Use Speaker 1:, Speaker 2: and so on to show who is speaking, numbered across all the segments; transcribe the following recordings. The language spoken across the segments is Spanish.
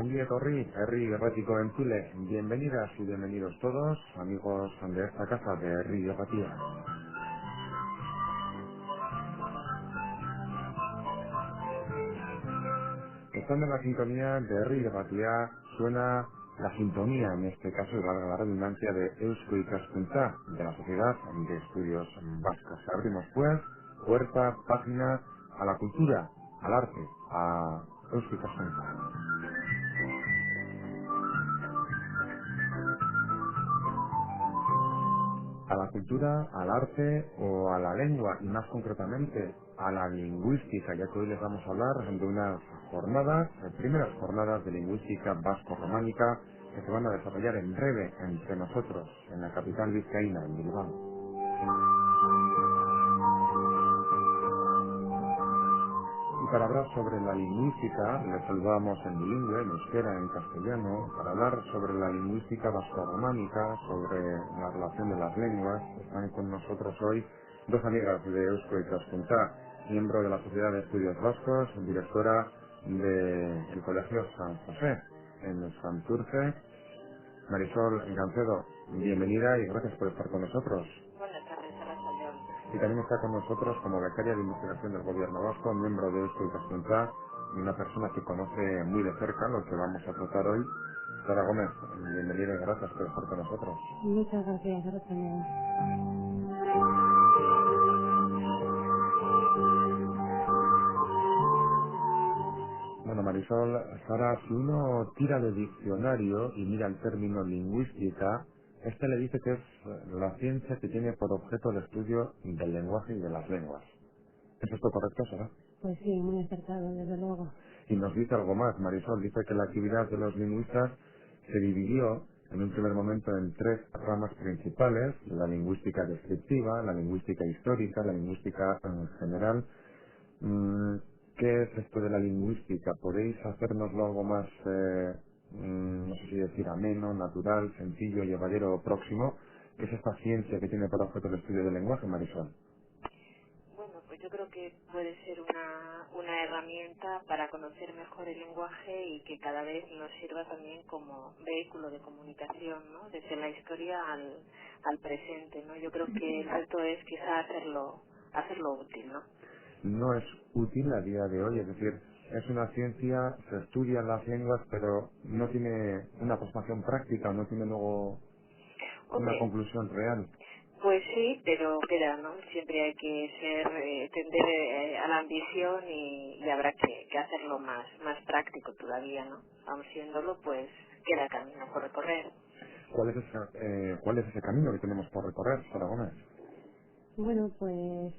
Speaker 1: Ongi etorri, Herri Irratiko entzule. Bienvenidas y bienvenidos todos, amigos de esta casa de Herri Irratia. Estando en la sintonía de Herri Irratia, suena la sintonía, en este caso, y valga la redundancia, de Eusko Ikaskuntza, de la Sociedad de Estudios Vascos. Abrimos, pues, puerta, página a la cultura, al arte, a Eusko Ikaskuntza. A la cultura, al arte o a la lengua, y más concretamente a la lingüística, ya que hoy les vamos a hablar de unas jornadas, primeras jornadas de lingüística vasco-románica que se van a desarrollar en breve entre nosotros, en la capital vizcaína, en Bilbao. Y para hablar sobre la lingüística, les saludamos en bilingüe, en euskera, en castellano, para hablar sobre la lingüística vasco-románica, sobre la relación de las lenguas. Están con nosotros hoy dos amigas de Eusko Ikaskuntza, miembro de la Sociedad de Estudios Vascos, directora del Colegio San José, en Santurce. Marisol Gancedo, bienvenida y gracias por estar con nosotros.
Speaker 2: Buenas tardes, Arrachaldeón.
Speaker 1: Y también está con nosotros como becaria de investigación del Gobierno Vasco, miembro de Eusko Ikaskuntza, y una persona que conoce muy de cerca lo que vamos a tratar hoy. Sara Gómez, bienvenida y gracias por estar con nosotros.
Speaker 3: Muchas gracias, Arrachaldeón.
Speaker 1: Bueno, Marisol, Sara, si uno tira de diccionario y mira el término lingüística, este le dice que es la ciencia que tiene por objeto el estudio del lenguaje y de las lenguas. ¿Es esto correcto, Sara?
Speaker 3: Pues sí, muy acertado, desde luego.
Speaker 1: Y nos dice algo más, Marisol, dice que la actividad de los lingüistas se dividió en un primer momento en tres ramas principales: la lingüística descriptiva, la lingüística histórica, la lingüística en general. Mm, ¿Qué es esto de la lingüística? ¿Podéis hacérnoslo algo más, no sé si decir ameno, natural, sencillo, llevadero o próximo? ¿Qué es esta ciencia que tiene por objeto el estudio del lenguaje, Marisol?
Speaker 2: Bueno, pues yo creo que puede ser una herramienta para conocer mejor el lenguaje y que cada vez nos sirva también como vehículo de comunicación, ¿no? Desde la historia al presente, ¿no? Yo creo que el reto es quizá hacerlo útil, ¿no?
Speaker 1: No es útil a día de hoy, es decir, es una ciencia, se estudian las lenguas, pero no tiene una aproximación práctica, no tiene luego una
Speaker 2: Hombre,
Speaker 1: conclusión real.
Speaker 2: pues sí, pero queda, ¿no? Siempre hay que tender a la ambición y habrá que hacerlo más práctico todavía, ¿no? Aun siéndolo, pues queda camino por recorrer.
Speaker 1: ¿Cuál es ese camino que tenemos por recorrer, Sara Gómez?
Speaker 3: Bueno, pues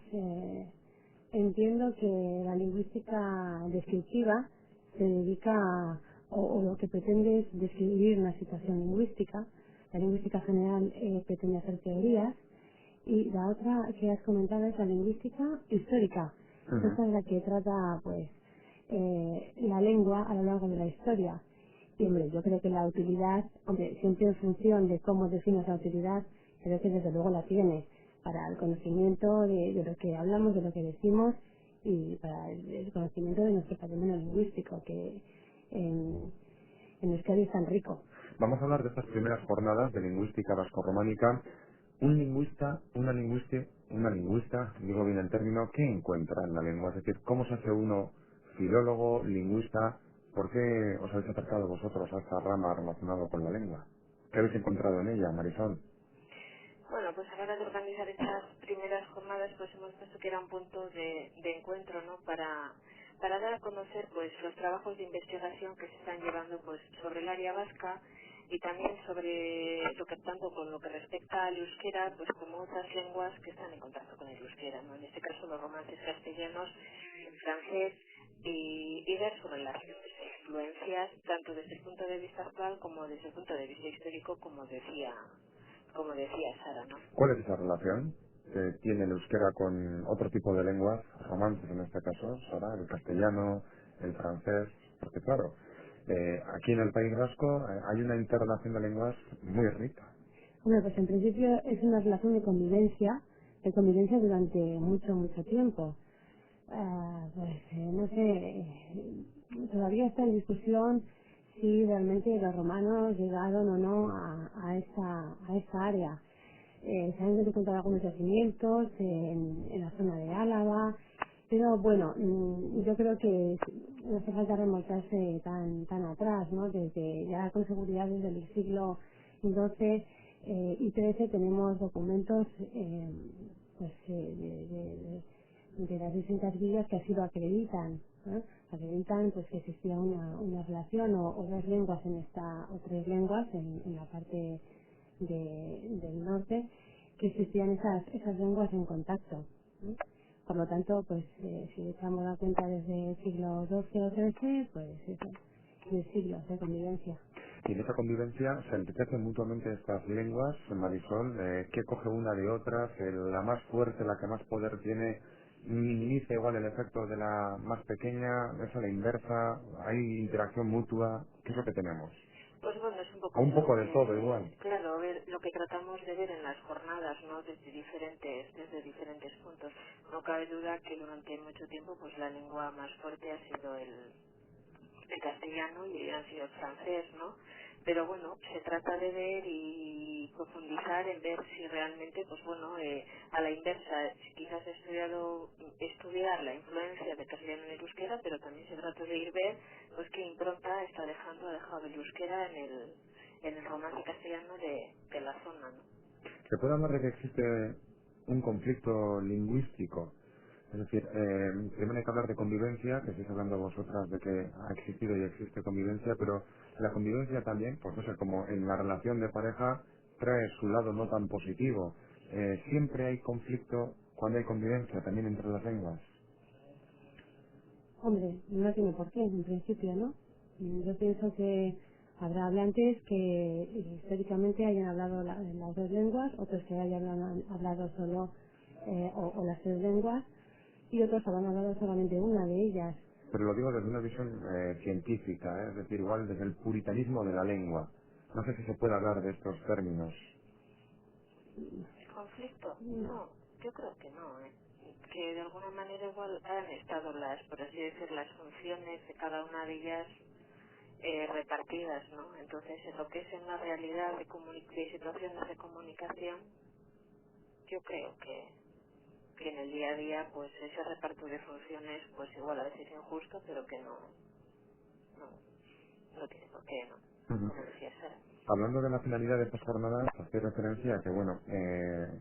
Speaker 3: entiendo que la lingüística descriptiva se dedica o lo que pretende es describir una situación lingüística. La lingüística general pretende hacer teorías y la otra que has comentado es la lingüística histórica.
Speaker 1: Ujú.
Speaker 3: Esta es la que trata, pues, la lengua a lo largo de la historia. Y, hombre, yo creo que la utilidad, hombre, siempre en función de cómo defines la utilidad, creo que desde luego la tiene para el conocimiento de lo que hablamos, de lo que decimos y para el conocimiento de nuestro patrimonio lingüístico, que en Euskadi es tan rico.
Speaker 1: Vamos a hablar de estas primeras jornadas de lingüística vasco-románica. Un lingüista, una lingüista, digo bien el término, ¿qué encuentra en la lengua? Es decir, ¿cómo se hace uno filólogo, lingüista? ¿Por qué os habéis acercado vosotros a esta rama relacionada con la lengua? ¿Qué habéis encontrado en ella, Marisol?
Speaker 2: Bueno, pues a la hora de organizar estas primeras jornadas, pues hemos visto que era un punto de encuentro, ¿no? Para dar a conocer, pues, los trabajos de investigación que se están llevando, pues, sobre el área vasca y también sobre lo que tanto con lo que respecta al euskera, pues, como otras lenguas que están en contacto con el euskera, ¿no? En este caso, los romances castellanos, el francés y ver sobre las influencias, tanto desde el punto de vista actual como desde el punto de vista histórico, como decía Sara, ¿no?
Speaker 1: ¿Cuál es esa relación que tiene el euskera con otro tipo de lenguas, romances en este caso, Sara, el castellano, el francés? Porque claro, aquí en el País Vasco hay una interrelación de lenguas muy rica.
Speaker 3: Bueno, pues en principio es una relación de convivencia durante mucho, mucho tiempo. Pues no sé, todavía está en discusión si realmente los romanos llegaron o no a esa área. Se han encontrado algunos yacimientos en la zona de Álava, pero bueno, yo creo que no hace falta remontarse tan atrás, ¿no? Desde ya con seguridad desde el siglo XII y XIII tenemos documentos pues, de las distintas villas que así lo acreditan, ¿no? Acreditan pues que existía una relación o dos lenguas en esta o tres lenguas en la parte del norte, que existían esas lenguas en contacto, ¿no? Por lo tanto, pues si echamos la cuenta desde el siglo XII o XIII, pues eso, 10 siglos de convivencia.
Speaker 1: Y en esa convivencia se enriquecen mutuamente estas lenguas, Marisol, ¿qué coge una de otras? La más fuerte, la que más poder tiene, minimiza igual el efecto de la más pequeña, es a la inversa, hay interacción mutua, ¿qué es lo que tenemos?
Speaker 2: Pues bueno, es un
Speaker 1: A
Speaker 2: poco
Speaker 1: un
Speaker 2: eso
Speaker 1: poco de todo igual.
Speaker 2: que, claro, ver lo que tratamos de ver en las jornadas, ¿no? Desde diferentes puntos. No cabe duda que durante mucho tiempo, pues la lengua más fuerte ha sido el castellano y ha sido el francés, ¿no? Pero bueno, se trata de ver y profundizar en ver si realmente, pues bueno, a la inversa, quizás estudiar la influencia del castellano en el euskera, pero también se trata de ver, pues qué impronta ha dejado el euskera en el romance castellano de la zona, ¿no?
Speaker 1: ¿Se puede hablar de que existe un conflicto lingüístico? Es decir, primero hay que hablar de convivencia, que estáis hablando vosotras de que ha existido y existe convivencia, pero la convivencia también, pues no sé, como en la relación de pareja, trae su lado no tan positivo. Siempre hay conflicto cuando hay convivencia, también entre las lenguas.
Speaker 3: Hombre, no tiene por qué, en principio, ¿no? Yo pienso que habrá hablantes que históricamente hayan hablado las dos lenguas, otros que hayan hablado solo o las tres lenguas, y otros habrán hablado solamente una de ellas.
Speaker 1: Pero lo digo desde una visión científica, es decir, igual desde el puritanismo de la lengua. No sé si se puede hablar de estos términos.
Speaker 2: ¿Conflicto?
Speaker 3: No.
Speaker 2: No, yo creo que no, ¿eh? Que de alguna manera igual han estado por así decir, las funciones de cada una de ellas repartidas, ¿no? Entonces, en lo que es en la realidad de situaciones de comunicación, yo creo que en el día a día, pues ese reparto de funciones, pues igual a veces injusto, pero que no tiene por qué, ¿no?
Speaker 1: Ujú.
Speaker 2: Como decía Sara.
Speaker 1: Hablando de la finalidad de estas jornadas, hacéis referencia a que, bueno,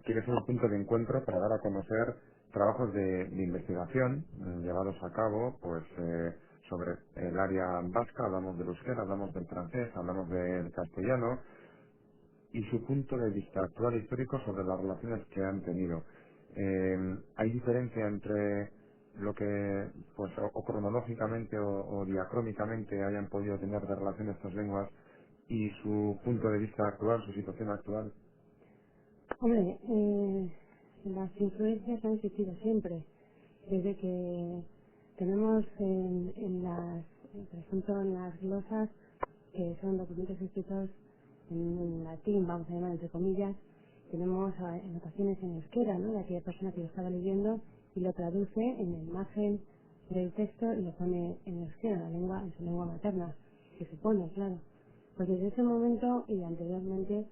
Speaker 1: quiere ser un punto de encuentro para dar a conocer trabajos de investigación llevados a cabo, pues, sobre el área vasca, hablamos del euskera, hablamos del francés, hablamos del castellano, y su punto de vista actual e histórico sobre las relaciones que han tenido. ¿Hay diferencia entre lo que, pues, o cronológicamente o diacrónicamente hayan podido tener de relación estas lenguas y su punto de vista actual, su situación actual?
Speaker 3: Hombre, las influencias han existido siempre, desde que tenemos por ejemplo, en las glosas, que son documentos escritos en latín, vamos a llamar entre comillas, tenemos anotaciones en euskera, ¿no? De aquella persona que lo estaba leyendo y lo traduce en el margen del texto y lo pone en euskera, en su lengua materna, que supone, claro. Pues desde ese momento y anteriormente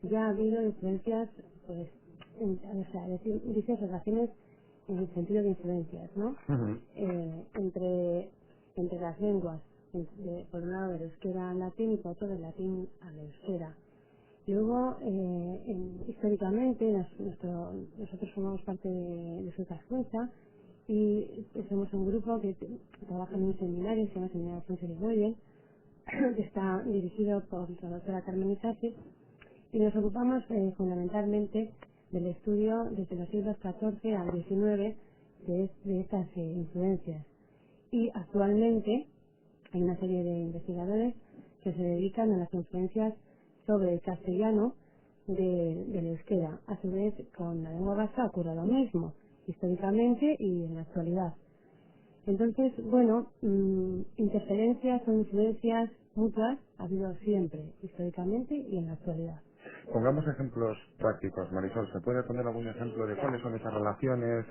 Speaker 3: ya ha habido influencias, pues, o sea, dice relaciones en el sentido de influencias, ¿no?
Speaker 1: Ujú.
Speaker 3: Entre las lenguas, por un lado del euskera al latín y por otro del latín al euskera. Luego, históricamente, nosotros formamos parte de su Cascuenza y somos un grupo que trabaja en un seminario, se llama Seminario Alfonso de Boye, que está dirigido por la doctora Carmen Isasi, y nos ocupamos fundamentalmente del estudio desde los siglos XIV al XIX de estas influencias. Y actualmente hay una serie de investigadores que se dedican a las influencias sobre el castellano del euskera. A su vez, con la lengua vasca ocurre lo mismo, históricamente y en la actualidad. Entonces, bueno, interferencias o influencias mutuas ha habido siempre, históricamente y en la actualidad.
Speaker 1: Pongamos ejemplos prácticos, Marisol. ¿Se puede poner algún ejemplo de cuáles son esas relaciones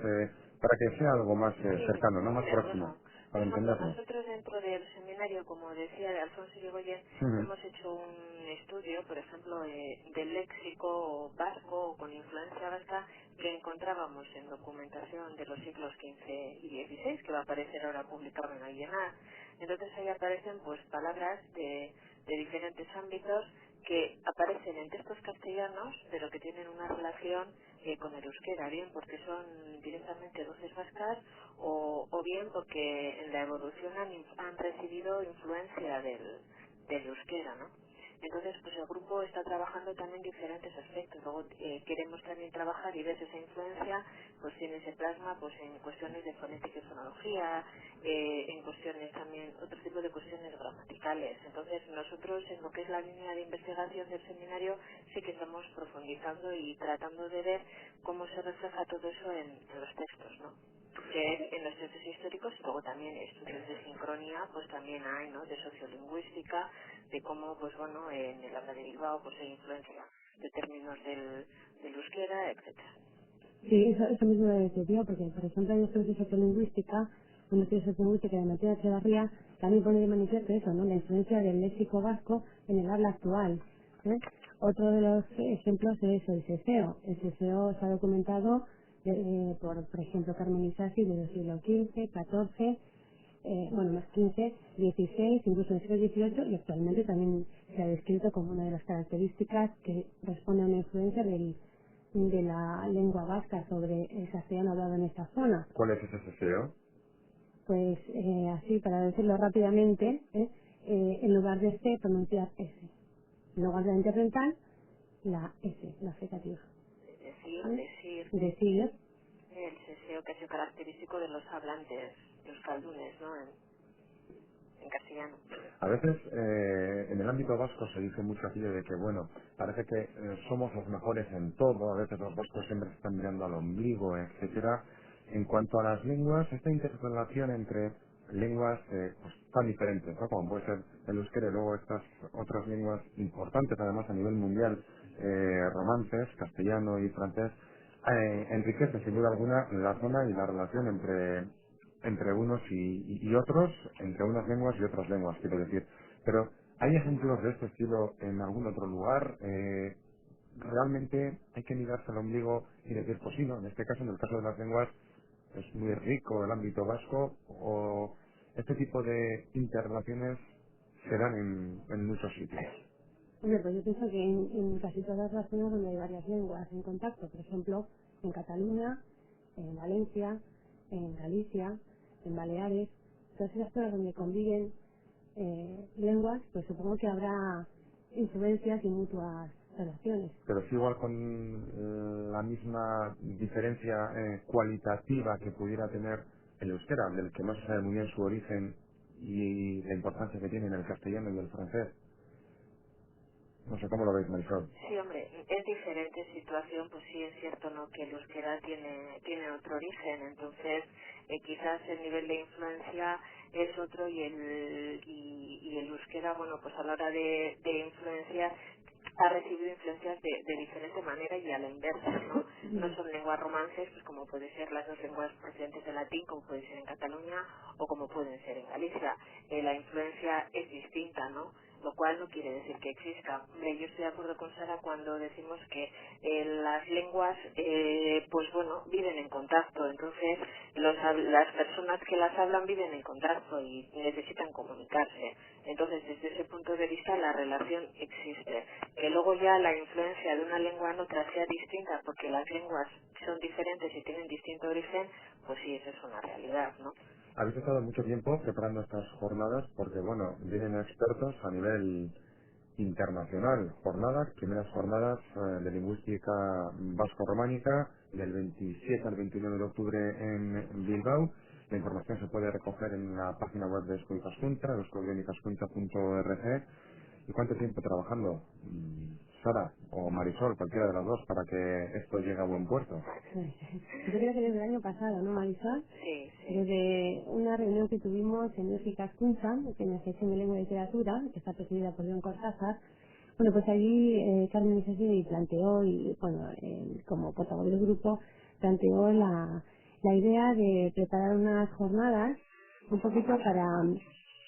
Speaker 1: para que sea algo más
Speaker 2: Sí,
Speaker 1: cercano, no más
Speaker 2: mira,
Speaker 1: próximo?
Speaker 2: bueno,
Speaker 1: para
Speaker 2: ejemplo,
Speaker 1: entenderlo.
Speaker 2: nosotros dentro del seminario, como decía de Alfonso Irigoyen,
Speaker 1: Ujú.
Speaker 2: hemos hecho un estudio, por ejemplo, del léxico vasco o con influencia vasca que encontrábamos en documentación de los siglos XV y XVI, que va a aparecer ahora publicado en Ayenar. Entonces ahí aparecen pues palabras de diferentes ámbitos que aparecen en textos castellanos, pero que tienen una relación con el euskera, bien porque son directamente voces vascas o bien porque en la evolución han recibido influencia del euskera, ¿no? Entonces, pues el grupo está trabajando también diferentes aspectos. Luego queremos también trabajar y ver si esa influencia, pues tiene ese plasma, pues en cuestiones de fonética y fonología, en cuestiones también, otro tipo de cuestiones gramaticales. Entonces, nosotros en lo que es la línea de investigación del seminario sí que estamos profundizando y tratando de ver cómo se refleja todo eso en los textos, ¿no? Que en los textos históricos y luego también estudios de sincronía, pues también hay, ¿no? De sociolingüística, de cómo, pues bueno, en el habla de Bilbao, pues hay influencia de términos del euskera, etcétera.
Speaker 3: Sí, eso mismo lo decía, porque por ejemplo en estudios de sociolingüística, en los estudios de sociolingüística de Matías Echevarría, también pone de manifiesto eso, ¿no? La influencia del léxico vasco en el habla actual. ¿Eh? Otro de los ejemplos es el seseo. El seseo está documentado por ejemplo, Carmen Isasi desde el siglo XV, XIV, bueno, más 15, 16, incluso en el siglo XVIII, y actualmente también se ha descrito como una de las características que responde a una influencia de la lengua vasca sobre el castellano hablado en esta zona.
Speaker 1: ¿Cuál es ese deseo?
Speaker 3: Pues así, para decirlo rápidamente, en lugar de C, pronunciar S. En lugar de la interdental, la S, la fricativa. Decir,
Speaker 2: El seseo que ha sido característico de los hablantes euskaldunes, ¿no? En castellano.
Speaker 1: A veces en el ámbito vasco se dice mucho aquello de que, bueno, parece que somos los mejores en todo, a veces los vascos siempre se están mirando al ombligo, etcétera. En cuanto a las lenguas, esta interrelación entre lenguas pues, tan diferentes, ¿no? Como puede ser el euskera y luego estas otras lenguas importantes, además a nivel mundial, romances, castellano y francés, enriquece sin duda alguna la zona y la relación entre unos y otros, entre unas lenguas y otras lenguas, quiero decir. Pero, ¿hay ejemplos de este estilo en algún otro lugar? Realmente hay que mirarse al ombligo y decir, pues sí, ¿no? En este caso, en el caso de las lenguas, es muy rico el ámbito vasco, o este tipo de interrelaciones se dan en muchos sitios.
Speaker 3: hombre, pues yo pienso que en casi todas las zonas donde hay varias lenguas en contacto, por ejemplo, en Cataluña, en Valencia, en Galicia, en Baleares, todas esas zonas donde conviven lenguas, pues supongo que habrá influencias y mutuas relaciones.
Speaker 1: Pero es igual con la misma diferencia cualitativa que pudiera tener el euskera, del que no se sabe muy bien su origen y la importancia que tiene en el castellano y el francés. No sé cómo lo veis, Marisol.
Speaker 2: Sí, hombre, es diferente situación, pues sí es cierto, ¿no? Que el euskera tiene otro origen, entonces quizás el nivel de influencia es otro y el euskera, bueno, pues a la hora de influenciar ha recibido influencias de diferente manera y a la inversa, ¿no? No son lenguas romances, pues como puede ser las dos lenguas procedentes del latín, como puede ser en Cataluña o como pueden ser en Galicia. La influencia es distinta, ¿no? Lo cual no quiere decir que exista. Hombre, yo estoy de acuerdo con Sara cuando decimos que las lenguas, pues bueno, viven en contacto, entonces las personas que las hablan viven en contacto y necesitan comunicarse. Entonces, desde ese punto de vista, la relación existe. Que luego ya la influencia de una lengua en otra sea distinta porque las lenguas son diferentes y tienen distinto origen, pues sí, eso es una realidad, ¿no?
Speaker 1: Habéis estado mucho tiempo preparando estas jornadas porque, bueno, vienen expertos a nivel internacional. Jornadas, primeras jornadas de lingüística vasco-románica del 27 al 29 de octubre en Bilbao. La información se puede recoger en la página web de Escoicascunta, escoicascunta.org. ¿Y cuánto tiempo trabajando, Sara o Marisol, cualquiera de las dos, para que esto llegue a buen puerto?
Speaker 3: Yo creo que desde el año pasado, ¿no, Marisol?
Speaker 2: Sí, sí.
Speaker 3: Desde una reunión que tuvimos en México Ascunza, que en la sección de lengua y literatura, que está presidida por León Cortázar, bueno, pues allí Carmen Isasi planteó, y bueno, como portavoz del grupo, planteó la idea de preparar unas jornadas Un poquito para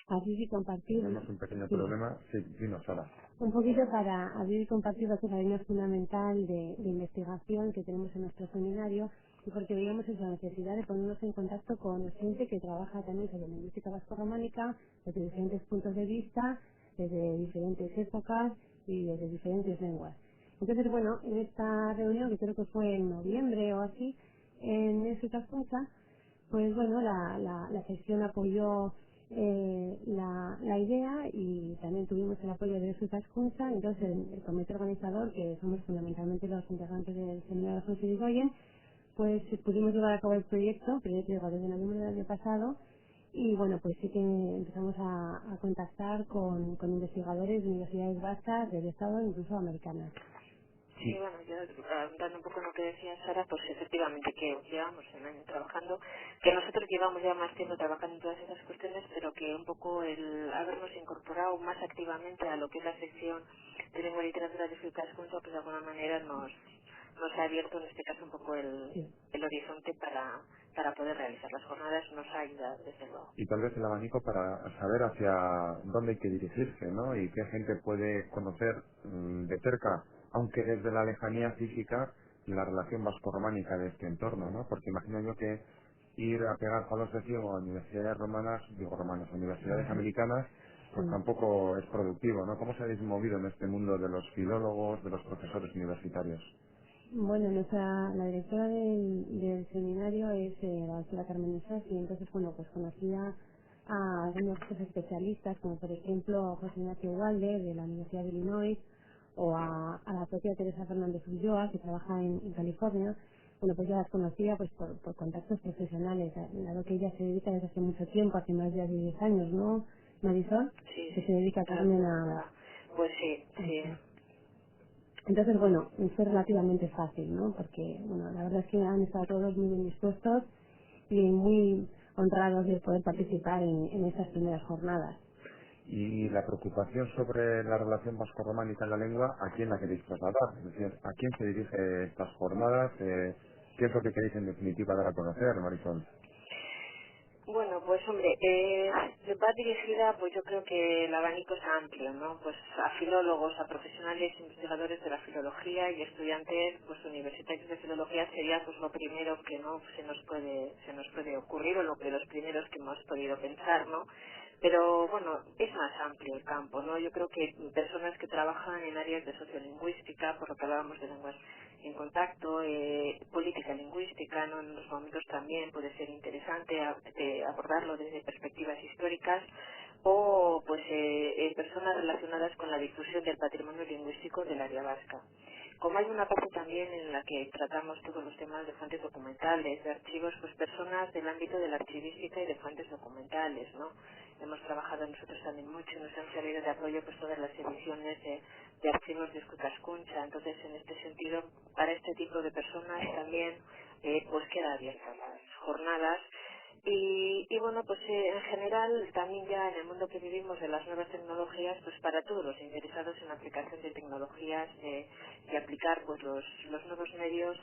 Speaker 3: abrir y compartir.
Speaker 1: Tenemos un pequeño
Speaker 3: Sí.
Speaker 1: problema. Sí, dinos, Sara.
Speaker 3: Un poquito para abrir y compartir lo que es la línea fundamental de investigación que tenemos en nuestro seminario y porque veíamos esa necesidad de ponernos en contacto con gente que trabaja también sobre lingüística vasco-románica desde diferentes puntos de vista, desde diferentes épocas y desde diferentes lenguas. Entonces, bueno, en esta reunión, que creo que fue en noviembre o así, en Escucha, pues bueno, la sección apoyó la idea y también tuvimos el apoyo de Suiza Escunza. Entonces el comité organizador, que somos fundamentalmente los integrantes del seminario de José Irigoyen, pues pudimos llevar a cabo el proyecto digo, desde noviembre del año pasado y bueno, pues sí que empezamos a contactar con investigadores de universidades vascas, del Estado e incluso americanas.
Speaker 2: Sí, bueno, yo dando un poco en lo que decía Sara, pues efectivamente que llevamos un año trabajando, que nosotros llevamos ya más tiempo trabajando en todas esas cuestiones, pero que un poco el habernos incorporado más activamente a lo que es la sección de lengua y literatura de Suiza Escunza, pues de alguna manera nos ha abierto en este caso un poco
Speaker 3: Sí.
Speaker 2: el horizonte para poder realizar las jornadas, nos ha ayudado desde luego.
Speaker 1: Y tal vez el abanico para saber hacia dónde hay que dirigirse, ¿no? Y qué gente puede conocer de cerca, aunque desde la lejanía física, la relación vasco-románica de este entorno, ¿no? Porque imagino yo que ir a pegar palos de ciego a universidades romanas, digo romanas, a universidades americanas, pues tampoco es productivo, ¿no? ¿Cómo se habéis movido en este mundo de los filólogos, de los profesores universitarios?
Speaker 3: Bueno, la directora del seminario es la doctora Carmen Isasi, y entonces, bueno, pues conocía a algunos otros especialistas, como por ejemplo José Ignacio Ugalde, de la Universidad de Illinois, o a la propia Teresa Fernández Ulloa, que trabaja en California. Bueno, pues ya las conocía pues por contactos profesionales, dado que ella se dedica desde hace mucho tiempo, hace más de 10 años, ¿no, Marisol?
Speaker 2: Sí,
Speaker 3: Que se
Speaker 2: sí,
Speaker 3: dedica Carmen a...
Speaker 2: pues sí, sí.
Speaker 3: Eso. Entonces, bueno, fue relativamente fácil, ¿no? Porque, bueno, la verdad es que han estado todos muy bien dispuestos y muy honrados de poder participar en estas primeras jornadas.
Speaker 1: Y la preocupación sobre la relación vasco-románica en la lengua, ¿a quién la queréis trasladar? Es decir, ¿a quién se dirige estas jornadas? ¿Qué es lo que queréis en definitiva dar a conocer, Marisol?
Speaker 2: Bueno, pues hombre, va dirigida, pues yo creo que el abanico es amplio, ¿no? Pues a filólogos, a profesionales, investigadores de la filología y estudiantes, pues universitarios de filología sería pues lo primero que no se nos puede ocurrir o lo que los primeros que hemos podido pensar, ¿no? Pero bueno, es más amplio el campo, ¿no? Yo creo que personas que trabajan en áreas de sociolingüística, por lo que hablábamos de lenguas en contacto, política lingüística, ¿no? En los momentos también puede ser interesante abordarlo desde perspectivas históricas o pues personas relacionadas con la difusión del patrimonio lingüístico del área vasca. Como hay una parte también en la que tratamos todos los temas de fuentes documentales, de archivos, pues personas del ámbito de la archivística y de fuentes documentales, ¿no? Hemos trabajado nosotros también mucho y nos han servido de apoyo pues todas las ediciones de archivos de Escutascuncha. Entonces, en este sentido, para este tipo de personas también pues queda abiertas las jornadas. Y bueno, pues en general también ya en el mundo que vivimos de las nuevas tecnologías, pues para todos los interesados en la aplicación de tecnologías y aplicar pues los nuevos medios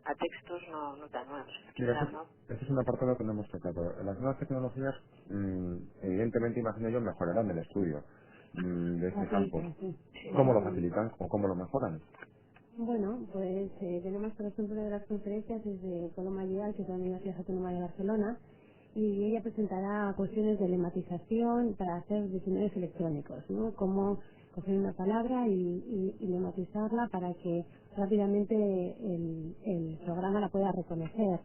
Speaker 2: a textos no tan nuevos,
Speaker 1: Mira,
Speaker 2: quizá, ¿no?
Speaker 1: ese es un apartado que no hemos tocado. Las nuevas tecnologías, evidentemente, imagino yo, mejorarán el estudio de este campo.
Speaker 3: Facilitan, sí.
Speaker 1: ¿Cómo lo facilitan o cómo lo mejoran?
Speaker 3: Bueno, pues tenemos, por ejemplo, una de las conferencias desde Coloma Lleal, que es la Universidad Autónoma de Barcelona, y ella presentará cuestiones de lematización para hacer diccionarios electrónicos, ¿no? Cómo coger una palabra y lematizarla para que rápidamente el programa la pueda reconocer.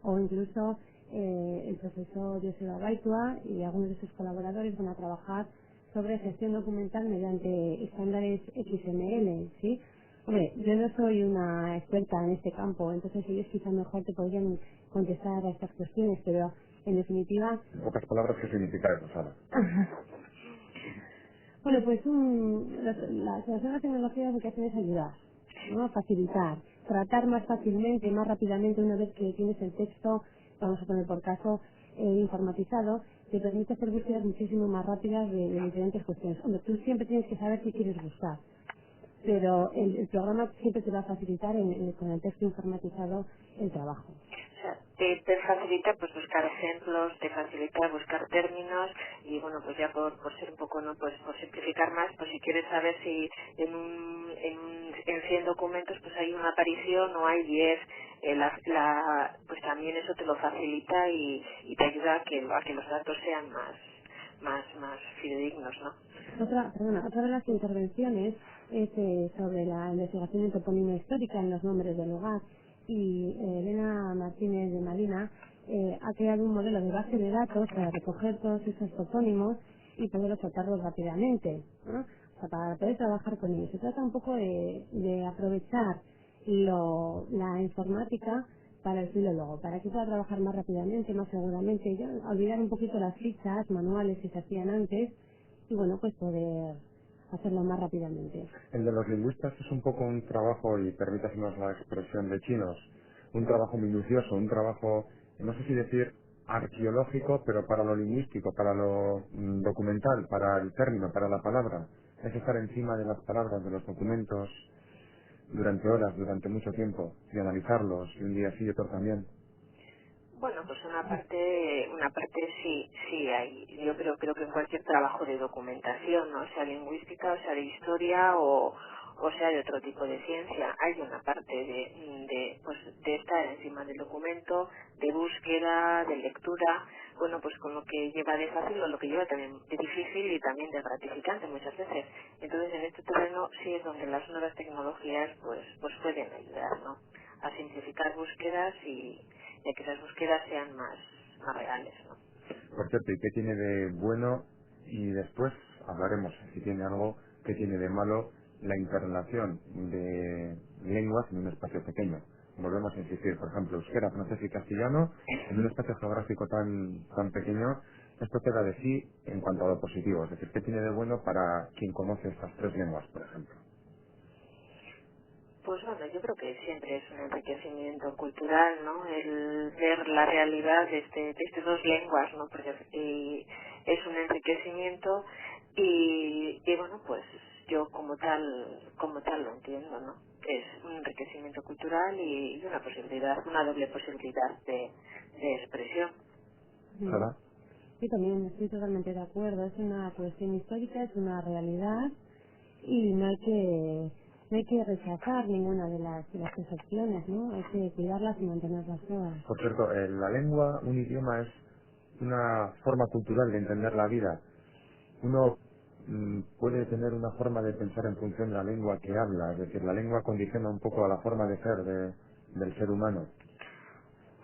Speaker 3: O incluso el profesor Joseba Baitua y algunos de sus colaboradores van a trabajar sobre gestión documental mediante estándares XML, ¿sí? Hombre, yo no soy una experta en este campo, entonces ellos quizá mejor te podrían contestar a estas cuestiones, pero en definitiva...
Speaker 1: En pocas palabras, ¿qué significa eso, Sara?
Speaker 3: Bueno, pues las nuevas tecnologías lo que hacen es ayudar, ¿no? Facilitar, tratar más fácilmente, más rápidamente una vez que tienes el texto, vamos a poner por caso, informatizado, te permite hacer búsquedas muchísimo más rápidas de diferentes cuestiones. Hombre, tú siempre tienes que saber qué quieres buscar, pero el programa siempre te va a facilitar con el texto informatizado el trabajo.
Speaker 2: O sea, te facilita pues buscar ejemplos, términos, te facilita buscar términos y bueno, pues ya por ser un poco, ¿no? Pues por simplificar más, pues si quieres saber si en 100 documentos pues hay una aparición o hay 10, pues también eso te lo facilita y te ayuda a que los datos sean más fidedignos, ¿no?
Speaker 3: Otra de las intervenciones es sobre la investigación en toponimia histórica en los nombres del lugar y Elena Martínez de Malina ha creado un modelo de base de datos para recoger todos esos topónimos y poder explotarlos rápidamente, ¿no? O sea, para poder trabajar con ellos. Se trata un poco de aprovechar la informática para el filólogo, para que pueda trabajar más rápidamente, más seguramente, y olvidar un poquito las fichas manuales que se hacían antes y bueno, pues poder hacerlo más rápidamente.
Speaker 1: El de los lingüistas es un poco un trabajo, y permítasenos la expresión de chinos, un trabajo minucioso, un trabajo, no sé si decir arqueológico, pero para lo lingüístico, para lo documental, para el término, para la palabra. Es estar encima de las palabras, de los documentos, durante horas, durante mucho tiempo, y analizarlos, y un día sí y otro también.
Speaker 2: Bueno, pues una parte sí hay. Yo creo que en cualquier trabajo de documentación, ¿no? Sea lingüística, o sea de historia o sea de otro tipo de ciencia, hay una parte de estar encima del documento, de búsqueda, de lectura, bueno, pues con lo que lleva de fácil o lo que lleva también de difícil y también de gratificante muchas veces. Entonces en este terreno sí es donde las nuevas tecnologías pues pueden ayudar, ¿no? A simplificar búsquedas y a que esas búsquedas sean más reales, ¿no?
Speaker 1: Por cierto, ¿y qué tiene de bueno? Y después hablaremos si tiene algo que tiene de malo la interrelación de lenguas en un espacio pequeño. Volvemos a insistir, por ejemplo, euskera, francés y castellano, en un espacio geográfico tan pequeño, esto queda de sí en cuanto a lo positivo. Es decir, ¿qué tiene de bueno para quien conoce estas tres lenguas, por ejemplo?
Speaker 2: Pues bueno, yo creo que siempre es un enriquecimiento cultural, ¿no? El ver la realidad de estas dos lenguas, ¿no? Porque es un enriquecimiento y bueno, pues yo como tal lo entiendo, ¿no? Es un enriquecimiento cultural y una posibilidad, una doble posibilidad de expresión.
Speaker 1: ¿Sara?
Speaker 3: Sí, también estoy totalmente de acuerdo. Es una cuestión histórica, es una realidad y no hay que rechazar ninguna de las tres opciones, ¿no? Hay que cuidarlas y mantenerlas todas.
Speaker 1: Por cierto, la lengua, un idioma es una forma cultural de entender la vida. Uno puede tener una forma de pensar en función de la lengua que habla, es decir, la lengua condiciona un poco a la forma de ser del ser humano.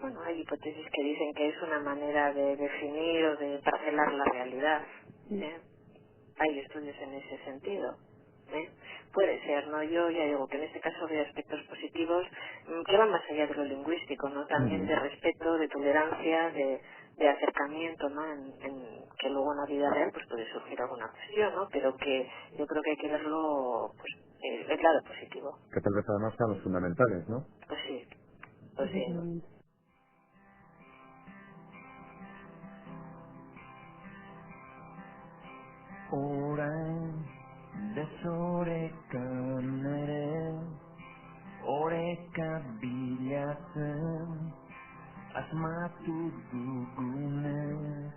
Speaker 2: Bueno, hay hipótesis que dicen que es una manera de definir o de parcelar la realidad, ¿eh? Hay estudios en ese sentido, ¿eh? Puede ser, ¿no? Yo ya digo que en este caso veo aspectos positivos que van más allá de lo lingüístico, ¿no? También de respeto, de tolerancia, de acercamiento, ¿no? Que luego en la vida real pues puede surgir alguna cuestión, ¿no? Pero que yo creo que hay que verlo, pues, el lado positivo.
Speaker 1: Que tal vez además sean los fundamentales, ¿no?
Speaker 2: Pues sí, pues sí, ¿no?
Speaker 3: Efectivamente.
Speaker 4: Orain desorekan ere oreka bilatzen asmatu dugunez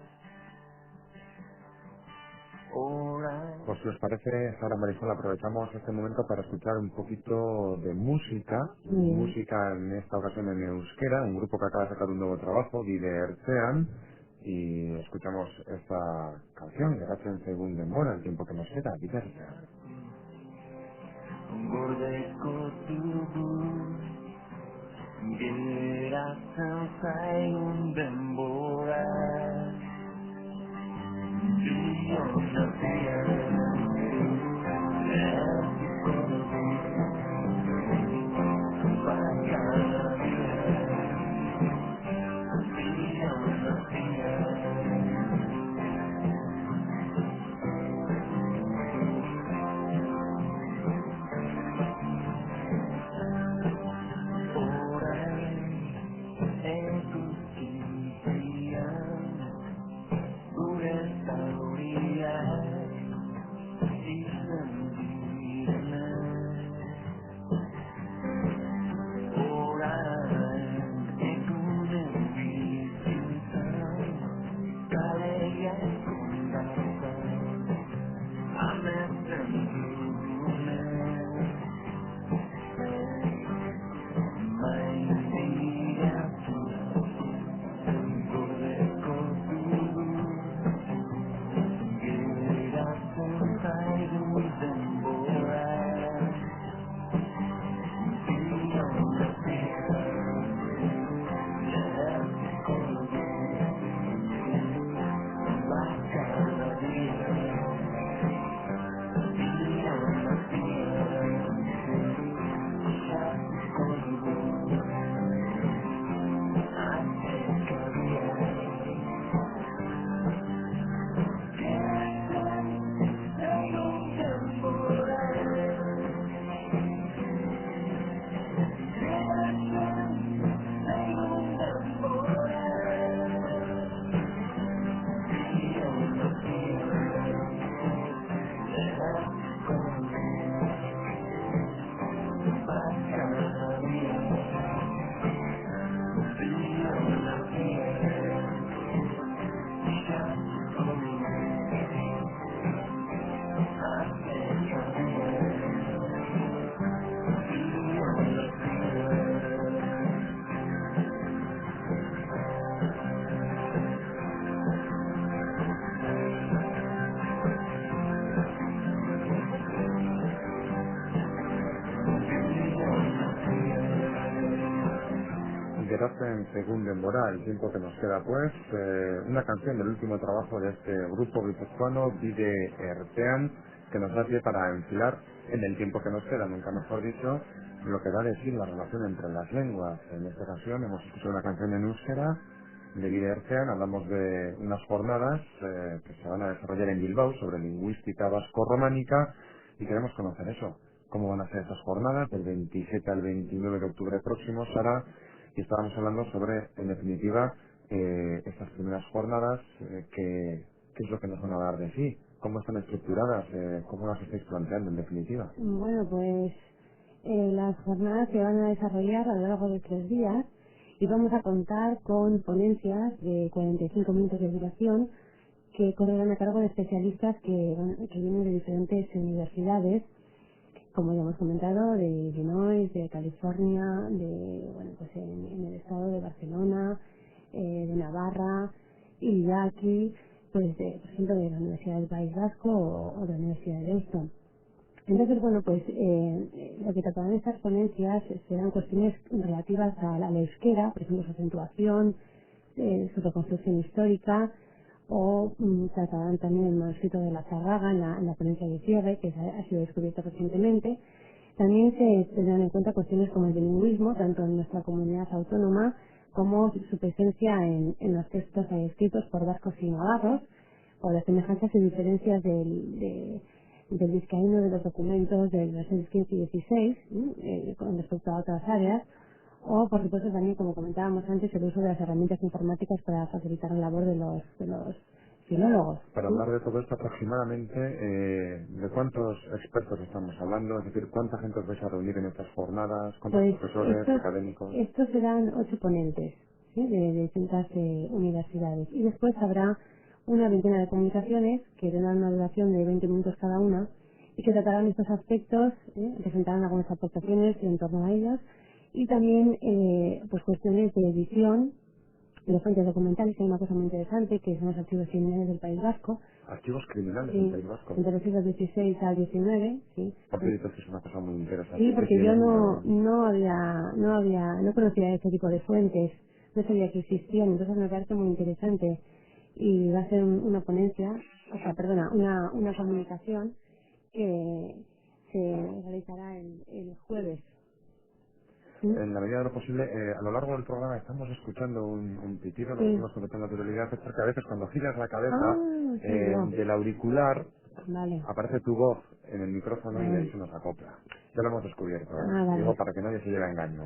Speaker 4: orain.
Speaker 1: Pues si os parece, Sara Marisol, aprovechamos este momento para escuchar un poquito de música,
Speaker 3: Bien.
Speaker 1: música en esta ocasión en euskera, un grupo que acaba de sacar un nuevo trabajo, Bidertzean, y escuchamos esta canción, Geratzen Segun Denbora, el tiempo que nos queda, Bidertzean.
Speaker 4: Gordeko dugu geratzen zaigun denbora bion artean eratuko dugu bakarrik bion artean. Orain eguzkizian gure zauriak izan direnak. Orain egunen bizitzan
Speaker 1: bitarten según denbora, el tiempo que nos queda pues, una canción del último trabajo de este grupo guipuzcoano, Bide Ertean, que nos da pie para enfilar en el tiempo que nos queda, nunca mejor dicho, lo que da de sí la relación entre las lenguas. En esta ocasión hemos escuchado una canción en euskera de Bide Ertean, hablamos de unas jornadas que se van a desarrollar en Bilbao sobre lingüística vasco-románica y queremos conocer eso. ¿Cómo van a ser esas jornadas del 27 al 29 de octubre próximo, Sara? Y estábamos hablando sobre, en definitiva, estas primeras jornadas, qué es lo que nos van a dar de sí, cómo están estructuradas, cómo las estáis planteando, en definitiva.
Speaker 3: Bueno, pues las jornadas se van a desarrollar a lo largo de 3 días y vamos a contar con ponencias de 45 minutos de duración que correrán a cargo de especialistas que vienen de diferentes universidades, como ya hemos comentado, de Illinois, de California, bueno, pues en el estado de Barcelona, de Navarra y de aquí, pues por ejemplo, de la Universidad del País Vasco o de la Universidad de Deusto. Entonces, bueno, pues lo que tratarán estas ponencias serán cuestiones relativas a la euskera, por ejemplo, su acentuación, su reconstrucción histórica, o tratarán también el manuscrito de la Zarraga en la ponencia de cierre, que ha sido descubierto recientemente. También se tendrán en cuenta cuestiones como el bilingüismo, tanto en nuestra comunidad autónoma como su presencia en los textos escritos por vascos y navarros, o las semejanzas y diferencias del vizcaíno de los documentos de los siglos XV y XVI con respecto a otras áreas, o por supuesto también, como comentábamos antes, el uso de las herramientas informáticas para facilitar la labor de los filólogos.
Speaker 1: Para hablar de todo esto aproximadamente, ¿de cuántos expertos estamos hablando? Es decir, ¿cuánta gente os vais a reunir en estas jornadas? ¿Cuántos
Speaker 3: Pues
Speaker 1: profesores, académicos?
Speaker 3: estos serán 8 ponentes, ¿sí? de distintas universidades. Y después habrá una veintena de comunicaciones que tendrán una duración de 20 minutos cada una y que tratarán estos aspectos, presentarán algunas aportaciones en torno a ellos y también pues cuestiones de edición de fuentes documentales. Hay una cosa muy interesante que son los archivos criminales del País Vasco.
Speaker 1: Archivos criminales del
Speaker 3: Sí,
Speaker 1: País Vasco.
Speaker 3: entre los siglos XVI al XIX, sí.
Speaker 1: Porque dices que es una cosa muy interesante.
Speaker 3: Sí, porque yo
Speaker 1: Tienen,
Speaker 3: no conocía este tipo de fuentes, no sabía que existían, entonces me parece muy interesante. Y va a ser una ponencia, una comunicación que se realizará el jueves. ¿Sí?
Speaker 1: en la medida de lo posible, a lo largo del programa estamos escuchando un pitido, lo
Speaker 3: Sí.
Speaker 1: decimos con total naturalidad, es porque a veces cuando giras la cabeza
Speaker 3: Sí, yo.
Speaker 1: del auricular
Speaker 3: Vale.
Speaker 1: aparece tu voz en el micrófono y ahí
Speaker 3: Vale.
Speaker 1: se nos acopla. Ya lo hemos descubierto,
Speaker 3: Vale.
Speaker 1: digo para que nadie se lleve a engaño.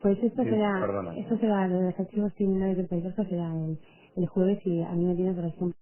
Speaker 3: Pues
Speaker 1: Sí, perdona.
Speaker 3: esto será, lo de los archivos criminales del País Vasco será el jueves y a mí me tiene por ejemplo